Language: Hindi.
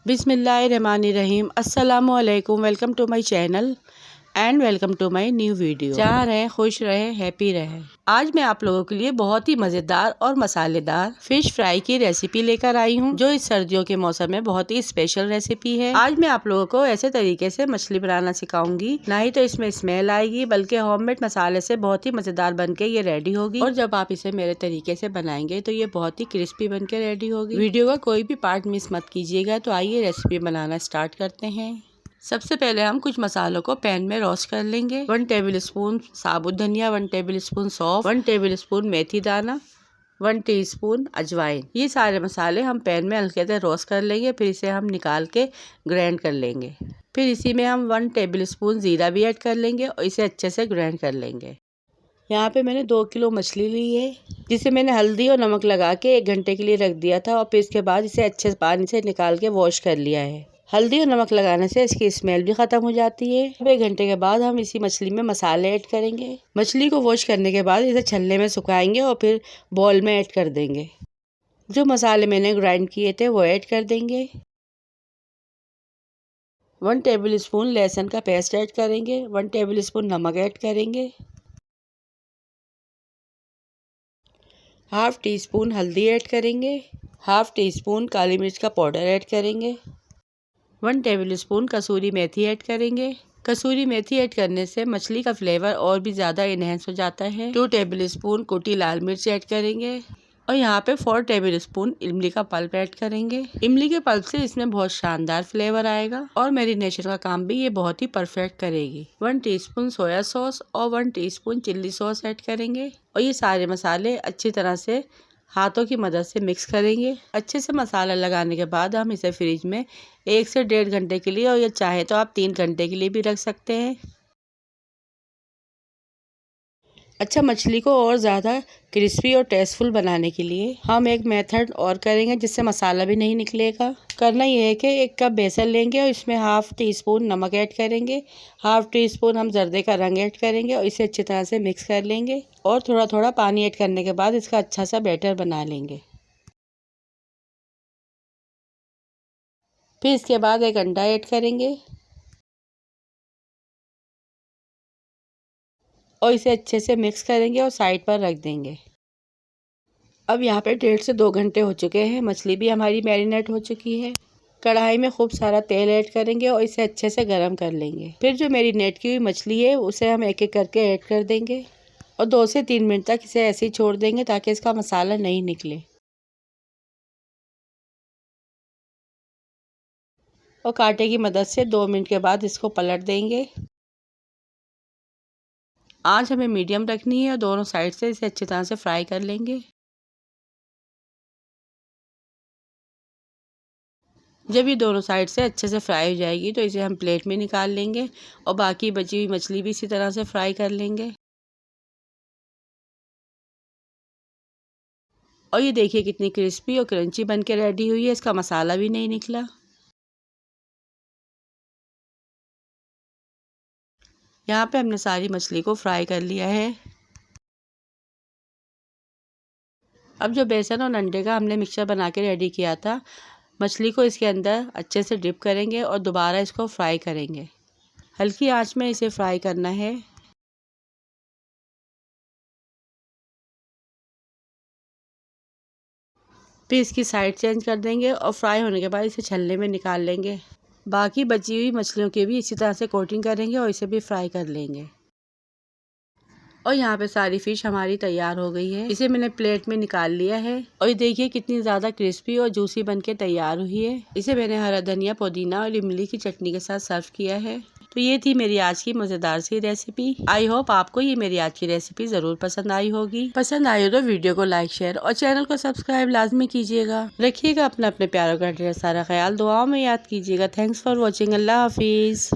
बिस्मिल्लाहिर्रहमानिर्रहीम। अस्सलामुअलैकुम। Welcome to my channel and welcome to my new video. जहाँ रहें खुश रहें, हैप्पी रहें। आज मैं आप लोगों के लिए बहुत ही मज़ेदार और मसालेदार फिश फ्राई की रेसिपी लेकर आई हूँ, जो इस सर्दियों के मौसम में बहुत ही स्पेशल रेसिपी है। आज मैं आप लोगों को ऐसे तरीके से मछली बनाना सिखाऊंगी, ना ही तो इसमें स्मेल आएगी बल्कि होममेड मसाले से बहुत ही मज़ेदार बन के ये रेडी होगी। और जब आप इसे मेरे तरीके से बनाएंगे तो ये बहुत ही क्रिस्पी बन के रेडी होगी। वीडियो का कोई भी पार्ट मिस मत कीजिएगा। तो आइए रेसिपी बनाना स्टार्ट करते हैं। सबसे पहले हम कुछ मसालों को पैन में रोस्ट कर लेंगे। 1 टेबल स्पून साबुत धनिया, 1 टेबल स्पून सौंफ, 1 टेबल स्पून मेथी दाना, 1 टीस्पून अजवाइन। ये सारे मसाले हम पैन में हल्के से रोस्ट कर लेंगे। फिर इसे हम निकाल के ग्राइंड कर लेंगे। फिर इसी में हम 1 टेबल स्पून ज़ीरा भी ऐड कर लेंगे और इसे अच्छे से ग्राइंड कर लेंगे। यहाँ पे मैंने 2 किलो मछली ली है, जिसे मैंने हल्दी और नमक लगा के 1 घंटे के लिए रख दिया था और फिर इसके बाद इसे अच्छे से पानी से निकाल के वॉश कर लिया है। हल्दी और नमक लगाने से इसकी स्मेल भी खत्म हो जाती है। अब 1 घंटे के बाद हम इसी मछली में मसाले ऐड करेंगे। मछली को वॉश करने के बाद इसे छलने में सुखाएंगे और फिर बॉल में ऐड कर देंगे। जो मसाले मैंने ग्राइंड किए थे वो ऐड कर देंगे। 1 टेबल स्पून लहसुन का पेस्ट ऐड करेंगे। 1 टेबल स्पून नमक ऐड करेंगे। हाफ टी स्पून हल्दी ऐड करेंगे। हाफ टी स्पून काली मिर्च का पाउडर ऐड करेंगे। 1 टेबल स्पून कसूरी मेथी ऐड करेंगे। कसूरी मेथी ऐड करने से मछली का फ्लेवर और भी ज़्यादा इनहेंस हो जाता है। 2 टेबल स्पून कुटी लाल मिर्च ऐड करेंगे और यहाँ पे 4 टेबल स्पून इमली का पल्प ऐड करेंगे। इमली के पल्प से इसमें बहुत शानदार फ्लेवर आएगा और मैरिनेशन का काम भी ये बहुत ही परफेक्ट करेगी। 1 टीस्पून सोया सॉस और 1 टीस्पून चिल्ली सॉस ऐड करेंगे और ये सारे मसाले अच्छी तरह से हाथों की मदद से मिक्स करेंगे। अच्छे से मसाला लगाने के बाद हम इसे फ्रिज में 1 से 1.5 घंटे के लिए और या चाहे तो आप 3 घंटे के लिए भी रख सकते हैं। अच्छा, मछली को और ज़्यादा क्रिस्पी और टेस्टफुल बनाने के लिए हम एक मेथड और करेंगे, जिससे मसाला भी नहीं निकलेगा। करना ये है कि 1 कप बेसन लेंगे और इसमें हाफ टी स्पून नमक ऐड करेंगे। हाफ टी स्पून हम जर्दे का रंग ऐड करेंगे और इसे अच्छी तरह से मिक्स कर लेंगे और थोड़ा थोड़ा पानी ऐड करने के बाद इसका अच्छा सा बैटर बना लेंगे। फिर इसके बाद 1 अंडा ऐड करेंगे और इसे अच्छे से मिक्स करेंगे और साइड पर रख देंगे। अब यहाँ पे 1.5 से 2 घंटे हो चुके हैं। मछली भी हमारी मैरिनेट हो चुकी है। कढ़ाई में खूब सारा तेल ऐड करेंगे और इसे अच्छे से गर्म कर लेंगे। फिर जो मैरिनेट की हुई मछली है उसे हम एक एक करके ऐड कर देंगे और 2 से 3 मिनट तक इसे ऐसे ही छोड़ देंगे ताकि इसका मसाला नहीं निकले। और कांटे की मदद से 2 मिनट के बाद इसको पलट देंगे। आंच हमें मीडियम रखनी है और दोनों साइड से इसे अच्छी तरह से फ्राई कर लेंगे। जब ये दोनों साइड से अच्छे से फ्राई हो जाएगी तो इसे हम प्लेट में निकाल लेंगे और बाकी बची हुई मछली भी इसी तरह से फ्राई कर लेंगे। और ये देखिए कितनी क्रिस्पी और क्रंची बन के रेडी हुई है। इसका मसाला भी नहीं निकला। यहाँ पे हमने सारी मछली को फ्राई कर लिया है। अब जो बेसन और अंडे का हमने मिक्सचर बना के रेडी किया था, मछली को इसके अंदर अच्छे से डिप करेंगे और दोबारा इसको फ्राई करेंगे। हल्की आंच में इसे फ्राई करना है। फिर इसकी साइड चेंज कर देंगे और फ्राई होने के बाद इसे छलने में निकाल लेंगे। बाकी बची हुई मछलियों की भी इसी तरह से कोटिंग करेंगे और इसे भी फ्राई कर लेंगे। और यहाँ पे सारी फिश हमारी तैयार हो गई है। इसे मैंने प्लेट में निकाल लिया है और ये देखिए कितनी ज़्यादा क्रिस्पी और जूसी बन के तैयार हुई है। इसे मैंने हरा धनिया, पुदीना और इमली की चटनी के साथ सर्व किया है। तो ये थी मेरी आज की मज़ेदार सी रेसिपी। आई होप आपको ये मेरी आज की रेसिपी ज़रूर पसंद आई होगी। पसंद आई हो तो वीडियो को लाइक, शेयर और चैनल को सब्सक्राइब लाजमी कीजिएगा। रखिएगा अपने प्यारों का ढेर सारा ख्याल। दुआओं में याद कीजिएगा। Thanks for watching. अल्लाह हाफिज़।